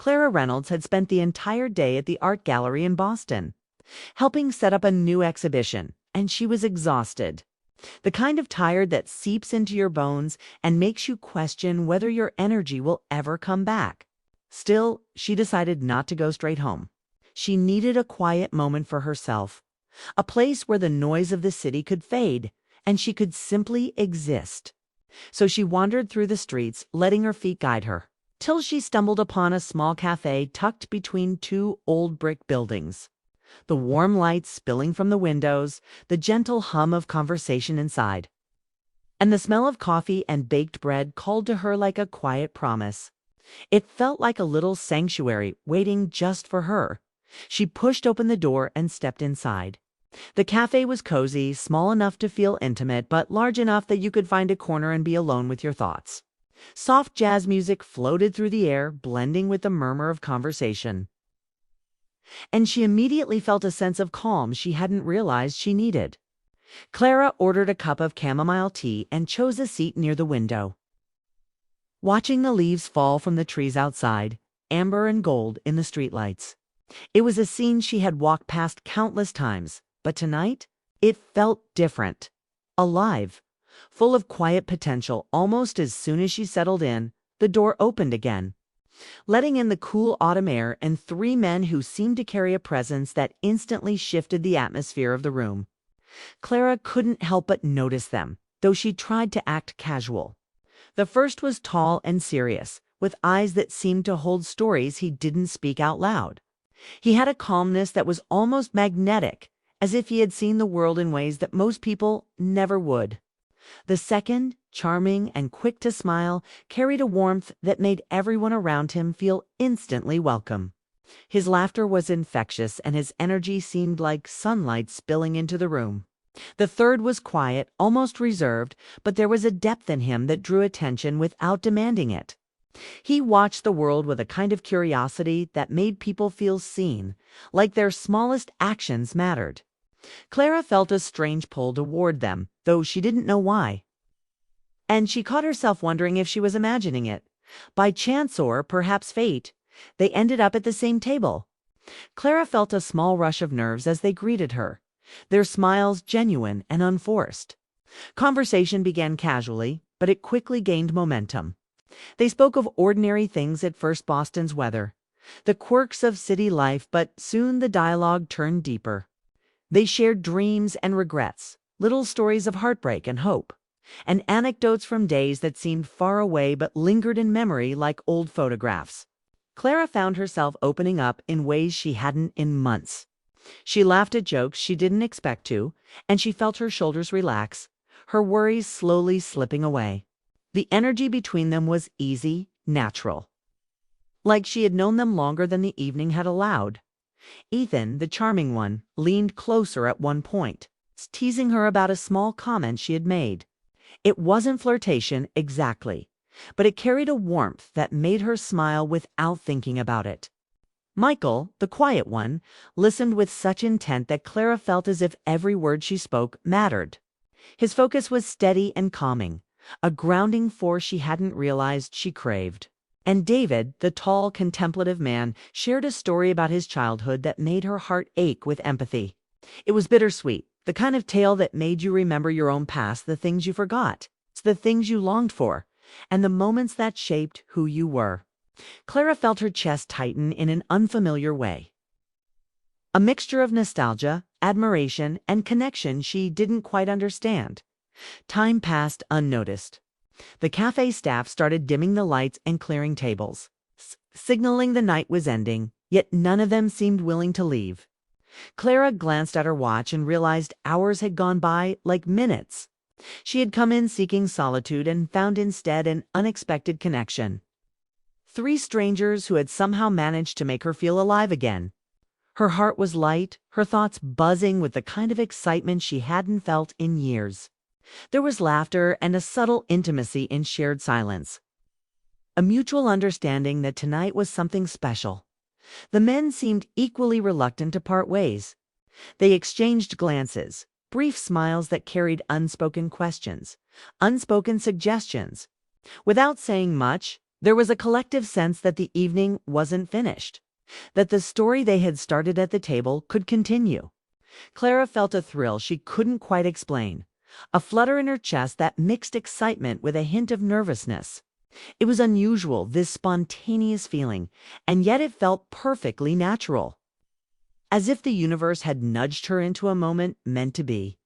Clara Reynolds had spent the entire day at the art gallery in Boston, helping set up a new exhibition, and she was exhausted. The kind of tired that seeps into your bones and makes you question whether your energy will ever come back. Still, she decided not to go straight home. She needed a quiet moment for herself, a place where the noise of the city could fade and she could simply exist. So she wandered through the streets, letting her feet guide her, till she stumbled upon a small cafe tucked between two old brick buildings. The warm light spilling from the windows, the gentle hum of conversation inside, and the smell of coffee and baked bread called to her like a quiet promise. It felt like a little sanctuary waiting just for her. She pushed open the door and stepped inside. The cafe was cozy, small enough to feel intimate, but large enough that you could find a corner and be alone with your thoughts. Soft jazz music floated through the air, blending with the murmur of conversation. And she immediately felt a sense of calm she hadn't realized she needed. Clara ordered a cup of chamomile tea and chose a seat near the window. Watching the leaves fall from the trees outside, amber and gold in the streetlights. It was a scene she had walked past countless times, but tonight, it felt different. Alive, full of quiet potential. Almost as soon as she settled in, the door opened again, letting in the cool autumn air and three men who seemed to carry a presence that instantly shifted the atmosphere of the room. Clara couldn't help but notice them, though she tried to act casual. The first was tall and serious, with eyes that seemed to hold stories he didn't speak out loud. He had a calmness that was almost magnetic, as if he had seen the world in ways that most people never would. The second, charming and quick to smile, carried a warmth that made everyone around him feel instantly welcome. His laughter was infectious, and his energy seemed like sunlight spilling into the room. The third was quiet, almost reserved, but there was a depth in him that drew attention without demanding it. He watched the world with a kind of curiosity that made people feel seen, like their smallest actions mattered. Clara felt a strange pull toward them, though she didn't know why. And she caught herself wondering if she was imagining it. By chance or perhaps fate, they ended up at the same table. Clara felt a small rush of nerves as they greeted her, their smiles genuine and unforced. Conversation began casually, but it quickly gained momentum. They spoke of ordinary things at first: Boston's weather, the quirks of city life, but soon the dialogue turned deeper. They shared dreams and regrets, little stories of heartbreak and hope, and anecdotes from days that seemed far away but lingered in memory like old photographs. Clara found herself opening up in ways she hadn't in months. She laughed at jokes she didn't expect to, and she felt her shoulders relax, her worries slowly slipping away. The energy between them was easy, natural, like she had known them longer than the evening had allowed. Ethan, the charming one, leaned closer at one point, teasing her about a small comment she had made. It wasn't flirtation exactly, but it carried a warmth that made her smile without thinking about it. Michael, the quiet one, listened with such intent that Clara felt as if every word she spoke mattered. His focus was steady and calming, a grounding force she hadn't realized she craved. And David, the tall, contemplative man, shared a story about his childhood that made her heart ache with empathy. It was bittersweet, the kind of tale that made you remember your own past, the things you forgot, the things you longed for, and the moments that shaped who you were. Clara felt her chest tighten in an unfamiliar way. A mixture of nostalgia, admiration, and connection she didn't quite understand. Time passed unnoticed. The cafe staff started dimming the lights and clearing tables, signaling the night was ending, yet none of them seemed willing to leave. Clara glanced at her watch and realized hours had gone by like minutes. She had come in seeking solitude and found instead an unexpected connection. Three strangers who had somehow managed to make her feel alive again. Her heart was light, her thoughts buzzing with the kind of excitement she hadn't felt in years. There was laughter and a subtle intimacy in shared silence. A mutual understanding that tonight was something special. The men seemed equally reluctant to part ways. They exchanged glances, brief smiles that carried unspoken questions, unspoken suggestions. Without saying much, There was a collective sense that the evening wasn't finished, that the story they had started at the table could continue. Clara felt a thrill she couldn't quite explain, a flutter in her chest that mixed excitement with a hint of nervousness. It was unusual, this spontaneous feeling, and yet it felt perfectly natural. As if the universe had nudged her into a moment meant to be.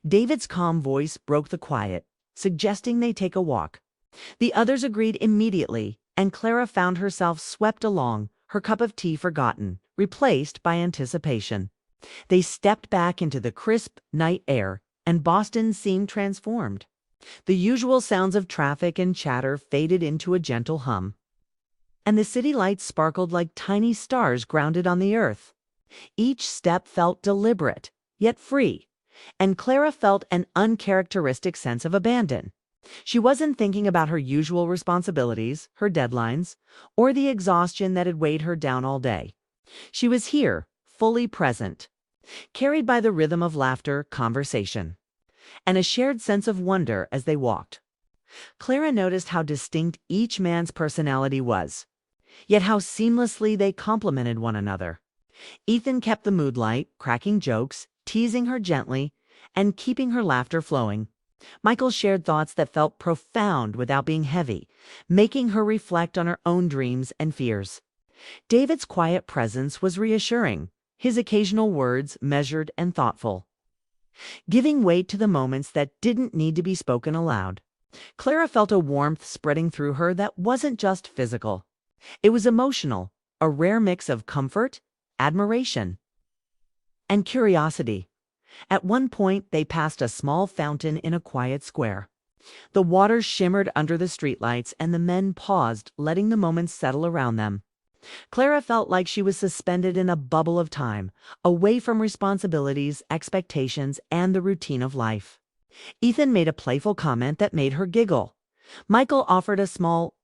David's calm voice broke the quiet, suggesting they take a walk. The others agreed immediately, and Clara found herself swept along, her cup of tea forgotten, replaced by anticipation. They stepped back into the crisp night air, and Boston seemed transformed. The usual sounds of traffic and chatter faded into a gentle hum, and the city lights sparkled like tiny stars grounded on the earth. Each step felt deliberate, yet free, and Clara felt an uncharacteristic sense of abandon. She wasn't thinking about her usual responsibilities, her deadlines, or the exhaustion that had weighed her down all day. She was here, fully present, carried by the rhythm of laughter, conversation, and a shared sense of wonder as they walked. Clara noticed how distinct each man's personality was, yet how seamlessly they complemented one another. Ethan kept the mood light, cracking jokes, teasing her gently, and keeping her laughter flowing. Michael shared thoughts that felt profound without being heavy, making her reflect on her own dreams and fears. David's quiet presence was reassuring, his occasional words measured and thoughtful, giving weight to the moments that didn't need to be spoken aloud. Clara felt a warmth spreading through her that wasn't just physical. It was emotional, a rare mix of comfort, admiration, and curiosity. At one point, they passed a small fountain in a quiet square. The water shimmered under the streetlights, and the men paused, letting the moments settle around them. Clara felt like she was suspended in a bubble of time, away from responsibilities, expectations, and the routine of life. Ethan made a playful comment that made her giggle. Michael offered a small,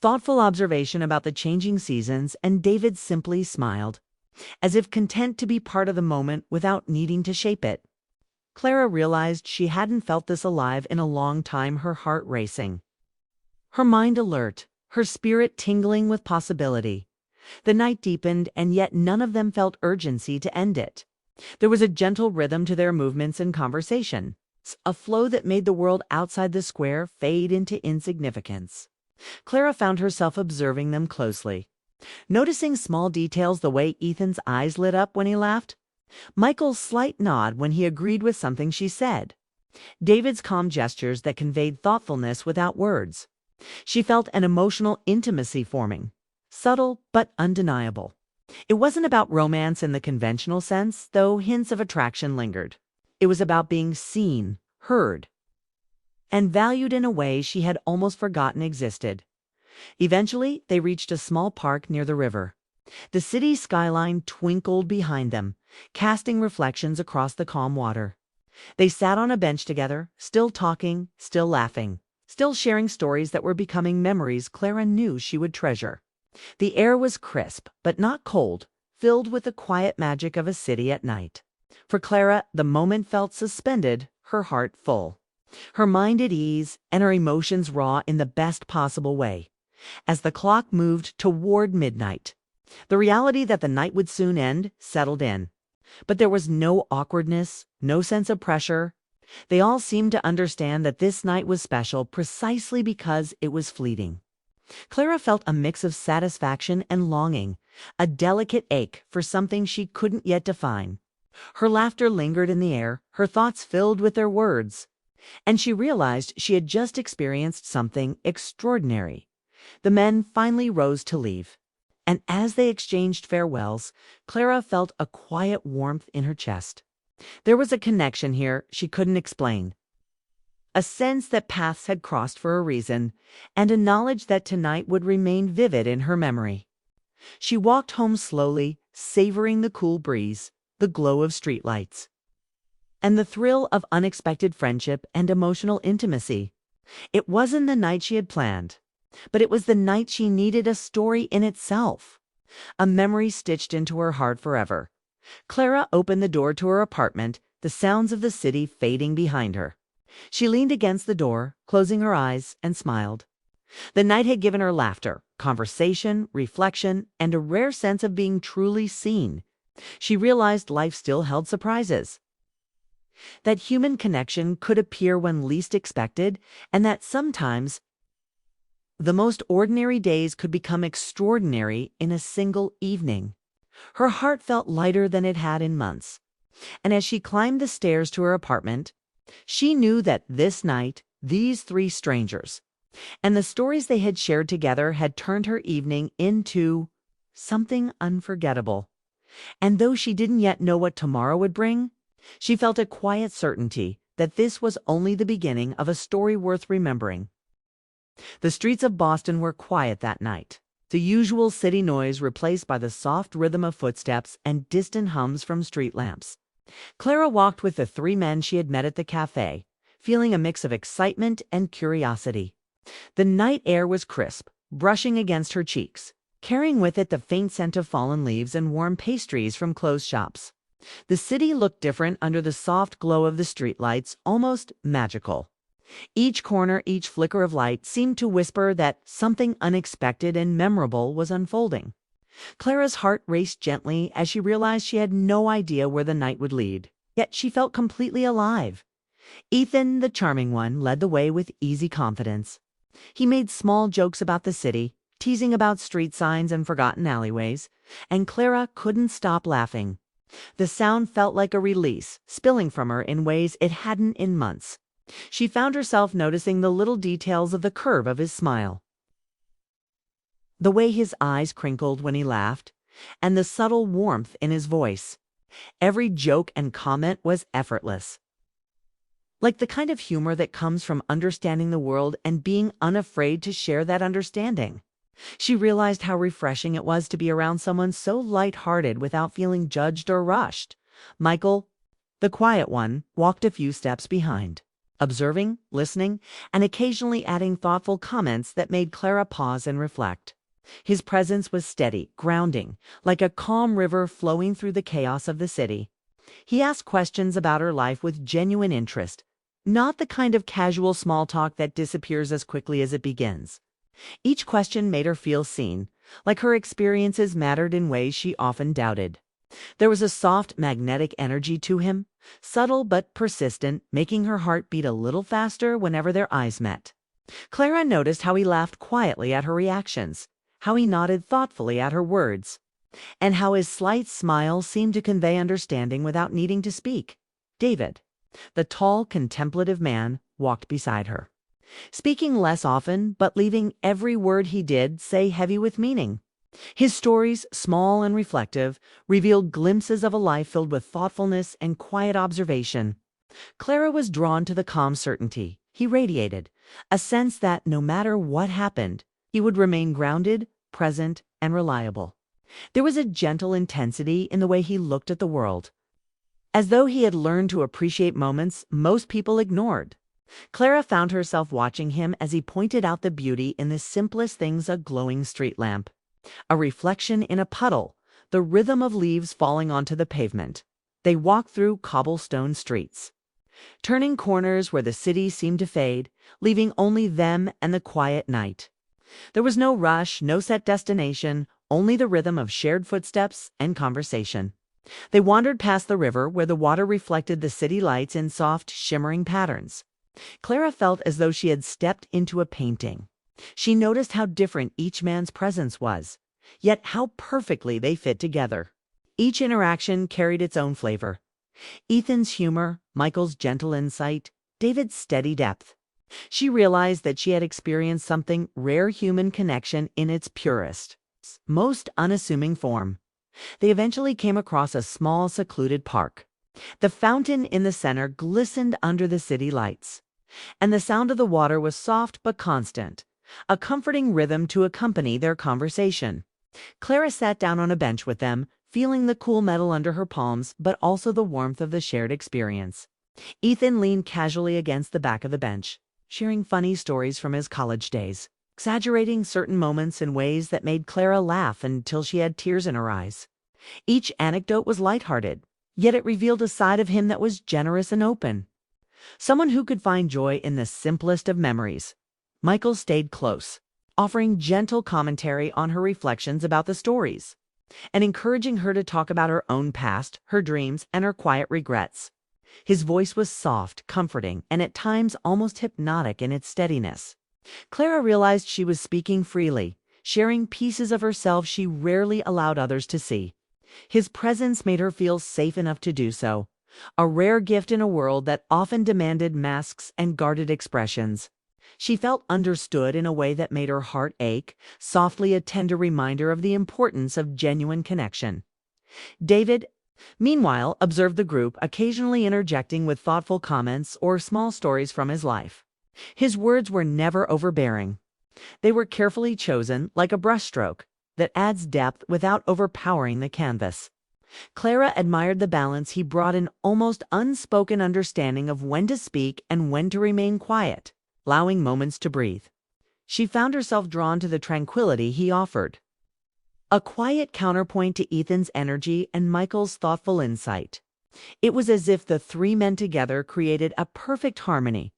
thoughtful observation about the changing seasons, and David simply smiled, as if content to be part of the moment without needing to shape it. Clara realized she hadn't felt this alive in a long time, her heart racing, her mind alert, her spirit tingling with possibility. The night deepened, and yet none of them felt urgency to end it. There was a gentle rhythm to their movements and conversation, a flow that made the world outside the square fade into insignificance. Clara found herself observing them closely, noticing small details, the way Ethan's eyes lit up when he laughed, Michael's slight nod when he agreed with something she said, David's calm gestures that conveyed thoughtfulness without words. She felt an emotional intimacy forming, subtle but undeniable. It wasn't about romance in the conventional sense, though hints of attraction lingered. It was about being seen, heard, and valued in a way she had almost forgotten existed. Eventually, they reached a small park near the river. The city skyline twinkled behind them, casting reflections across the calm water. They sat on a bench together, still talking, still laughing, still sharing stories that were becoming memories Clara knew she would treasure. The air was crisp, but not cold, filled with the quiet magic of a city at night. For Clara, the moment felt suspended, her heart full, her mind at ease, and her emotions raw in the best possible way. As the clock moved toward midnight, the reality that the night would soon end settled in. But there was no awkwardness, no sense of pressure. They all seemed to understand that this night was special precisely because it was fleeting. Clara felt a mix of satisfaction and longing, a delicate ache for something she couldn't yet define. Her laughter lingered in the air, her thoughts filled with their words, and she realized she had just experienced something extraordinary. The men finally rose to leave, and as they exchanged farewells, Clara felt a quiet warmth in her chest. There was a connection here she couldn't explain, a sense that paths had crossed for a reason, and a knowledge that tonight would remain vivid in her memory. She walked home slowly, savoring the cool breeze, the glow of streetlights, and the thrill of unexpected friendship and emotional intimacy. It wasn't the night she had planned, but it was the night she needed, a story in itself, a memory stitched into her heart forever. Clara opened the door to her apartment, the sounds of the city fading behind her. She leaned against the door, closing her eyes, and smiled. The night had given her laughter, conversation, reflection, and a rare sense of being truly seen. She realized life still held surprises, that human connection could appear when least expected, and that sometimes the most ordinary days could become extraordinary in a single evening. Her heart felt lighter than it had in months, and as she climbed the stairs to her apartment, she knew that this night, these three strangers, and the stories they had shared together had turned her evening into something unforgettable. And though she didn't yet know what tomorrow would bring, she felt a quiet certainty that this was only the beginning of a story worth remembering. The streets of Boston were quiet that night, the usual city noise replaced by the soft rhythm of footsteps and distant hums from street lamps. Clara walked with the three men she had met at the cafe, feeling a mix of excitement and curiosity. The night air was crisp, brushing against her cheeks, carrying with it the faint scent of fallen leaves and warm pastries from closed shops. The city looked different under the soft glow of the streetlights, almost magical. Each corner, each flicker of light seemed to whisper that something unexpected and memorable was unfolding. Clara's heart raced gently as she realized she had no idea where the night would lead, yet she felt completely alive. Ethan, the charming one, led the way with easy confidence. He made small jokes about the city, teasing about street signs and forgotten alleyways, and Clara couldn't stop laughing. The sound felt like a release, spilling from her in ways it hadn't in months. She found herself noticing the little details of the curve of his smile, the way his eyes crinkled when he laughed, and the subtle warmth in his voice. Every joke and comment was effortless, like the kind of humor that comes from understanding the world and being unafraid to share that understanding. She realized how refreshing it was to be around someone so light-hearted without feeling judged or rushed. Michael, the quiet one, walked a few steps behind, observing, listening, and occasionally adding thoughtful comments that made Clara pause and reflect. His presence was steady, grounding, like a calm river flowing through the chaos of the city. He asked questions about her life with genuine interest, not the kind of casual small talk that disappears as quickly as it begins. Each question made her feel seen, like her experiences mattered in ways she often doubted. There was a soft, magnetic energy to him, subtle but persistent, making her heart beat a little faster whenever their eyes met. Clara noticed how he laughed quietly at her reactions, how he nodded thoughtfully at her words, and how his slight smile seemed to convey understanding without needing to speak. David, the tall, contemplative man, walked beside her, speaking less often, but leaving every word he did say heavy with meaning. His stories, small and reflective, revealed glimpses of a life filled with thoughtfulness and quiet observation. Clara was drawn to the calm certainty he radiated, a sense that no matter what happened, he would remain grounded, present, and reliable. There was a gentle intensity in the way he looked at the world, as though he had learned to appreciate moments most people ignored. Clara found herself watching him as he pointed out the beauty in the simplest things: a glowing street lamp, a reflection in a puddle, the rhythm of leaves falling onto the pavement. They walked through cobblestone streets, turning corners where the city seemed to fade, leaving only them and the quiet night. There was no rush, no set destination, only the rhythm of shared footsteps and conversation. They wandered past the river where the water reflected the city lights in soft, shimmering patterns. Clara felt as though she had stepped into a painting. She noticed how different each man's presence was, yet how perfectly they fit together. Each interaction carried its own flavor: Ethan's humor, Michael's gentle insight, David's steady depth. She realized that she had experienced something rare: human connection in its purest, most unassuming form. They eventually came across a small, secluded park. The fountain in the center glistened under the city lights, and the sound of the water was soft but constant, a comforting rhythm to accompany their conversation. Clara sat down on a bench with them, feeling the cool metal under her palms, but also the warmth of the shared experience. Ethan leaned casually against the back of the bench, sharing funny stories from his college days, exaggerating certain moments in ways that made Clara laugh until she had tears in her eyes. Each anecdote was lighthearted, yet it revealed a side of him that was generous and open. Someone who could find joy in the simplest of memories. Michael stayed close, offering gentle commentary on her reflections about the stories, and encouraging her to talk about her own past, her dreams, and her quiet regrets. His voice was soft, comforting, and at times almost hypnotic in its steadiness. Clara realized she was speaking freely, sharing pieces of herself she rarely allowed others to see. His presence made her feel safe enough to do so, a rare gift in a world that often demanded masks and guarded expressions. She felt understood in a way that made her heart ache, softly a tender reminder of the importance of genuine connection. David, meanwhile, observed the group, occasionally interjecting with thoughtful comments or small stories from his life. His words were never overbearing. They were carefully chosen, like a brushstroke, that adds depth without overpowering the canvas. Clara admired the balance he brought, an almost unspoken understanding of when to speak and when to remain quiet, allowing moments to breathe. She found herself drawn to the tranquility he offered, a quiet counterpoint to Ethan's energy and Michael's thoughtful insight. It was as if the three men together created a perfect harmony,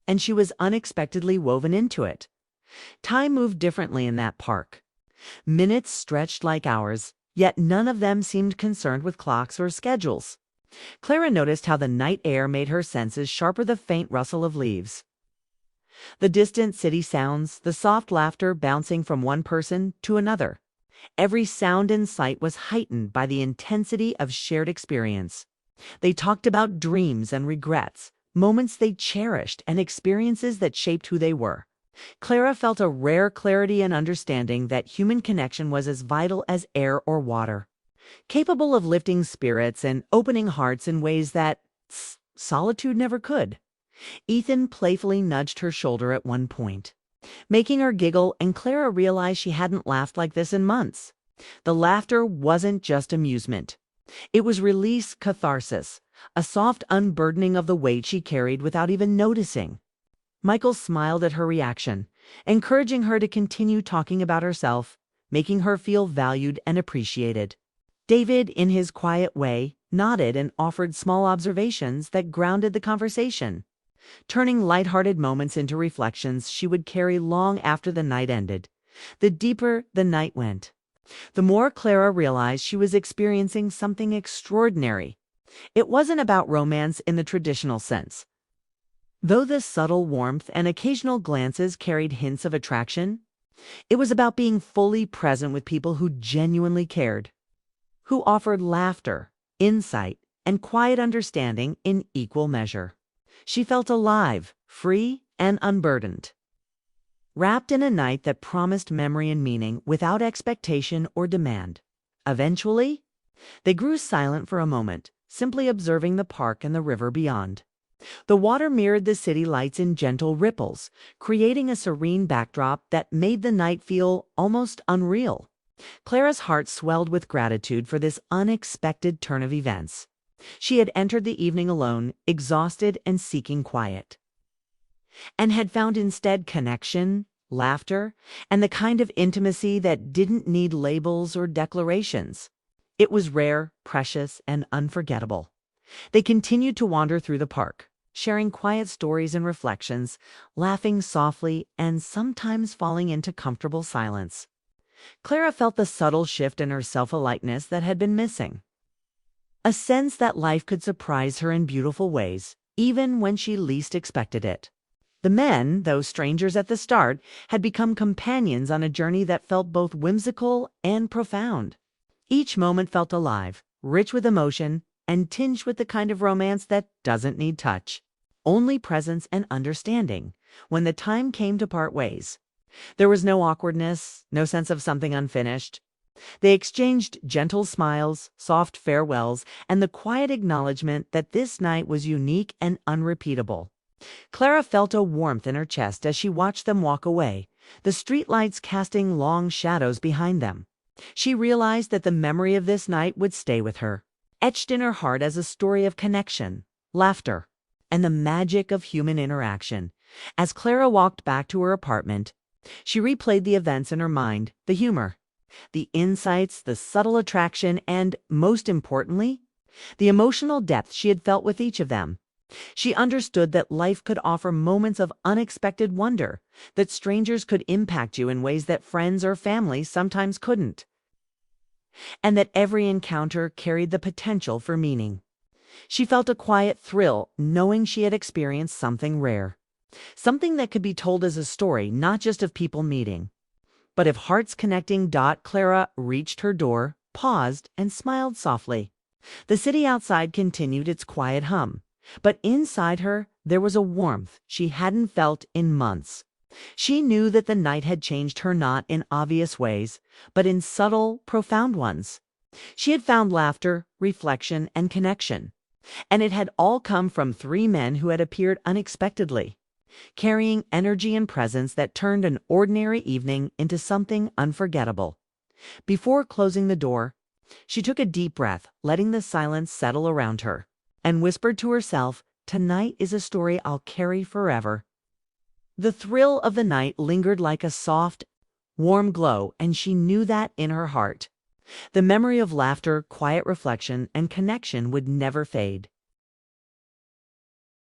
and she was unexpectedly woven into it. Time moved differently in that park. Minutes stretched like hours, yet none of them seemed concerned with clocks or schedules. Clara noticed how the night air made her senses sharper, the faint rustle of leaves, the distant city sounds, the soft laughter bouncing from one person to another. Every sound and sight was heightened by the intensity of shared experience. They talked about dreams and regrets, moments they cherished, and experiences that shaped who they were. Clara felt a rare clarity and understanding that human connection was as vital as air or water, capable of lifting spirits and opening hearts in ways that solitude never could. Ethan playfully nudged her shoulder at one point, making her giggle, and Clara realized she hadn't laughed like this in months. The laughter wasn't just amusement. It was release, catharsis, a soft unburdening of the weight she carried without even noticing. Michael smiled at her reaction, encouraging her to continue talking about herself, making her feel valued and appreciated. David, in his quiet way, nodded and offered small observations that grounded the conversation, turning lighthearted moments into reflections she would carry long after the night ended. The deeper the night went, the more Clara realized she was experiencing something extraordinary. It wasn't about romance in the traditional sense. Though the subtle warmth and occasional glances carried hints of attraction, it was about being fully present with people who genuinely cared, who offered laughter, insight, and quiet understanding in equal measure. She felt alive, free, and unburdened, wrapped in a night that promised memory and meaning without expectation or demand. Eventually, they grew silent for a moment, simply observing the park and the river beyond. The water mirrored the city lights in gentle ripples, creating a serene backdrop that made the night feel almost unreal. Clara's heart swelled with gratitude for this unexpected turn of events. She had entered the evening alone, exhausted and seeking quiet, and had found instead connection, laughter, and the kind of intimacy that didn't need labels or declarations. It was rare, precious, and unforgettable. They continued to wander through the park, sharing quiet stories and reflections, laughing softly, and sometimes falling into comfortable silence. Clara felt the subtle shift in her self-alightness that had been missing, a sense that life could surprise her in beautiful ways, even when she least expected it. The men, though strangers at the start, had become companions on a journey that felt both whimsical and profound. Each moment felt alive, rich with emotion, and tinged with the kind of romance that doesn't need touch, only presence and understanding. When the time came to part ways, there was no awkwardness, no sense of something unfinished. They exchanged gentle smiles, soft farewells, and the quiet acknowledgement that this night was unique and unrepeatable. Clara felt a warmth in her chest as she watched them walk away, the streetlights casting long shadows behind them. She realized that the memory of this night would stay with her, etched in her heart as a story of connection, laughter, and the magic of human interaction. As Clara walked back to her apartment, she replayed the events in her mind, the humor, the insights, the subtle attraction, and, most importantly, the emotional depth she had felt with each of them. She understood that life could offer moments of unexpected wonder, that strangers could impact you in ways that friends or family sometimes couldn't, and that every encounter carried the potential for meaning. She felt a quiet thrill knowing she had experienced something rare, something that could be told as a story, not just of people meeting, but of hearts connecting. Clara reached her door, paused, and smiled softly. The city outside continued its quiet hum, but inside her there was a warmth she hadn't felt in months. She knew that the night had changed her, not in obvious ways, but in subtle, profound ones. She had found laughter, reflection, and connection, and it had all come from three men who had appeared unexpectedly, carrying energy and presence that turned an ordinary evening into something unforgettable. Before closing the door, she took a deep breath, letting the silence settle around her, and whispered to herself, "Tonight is a story I'll carry forever." The thrill of the night lingered like a soft, warm glow, and she knew that in her heart. The memory of laughter, quiet reflection, and connection would never fade.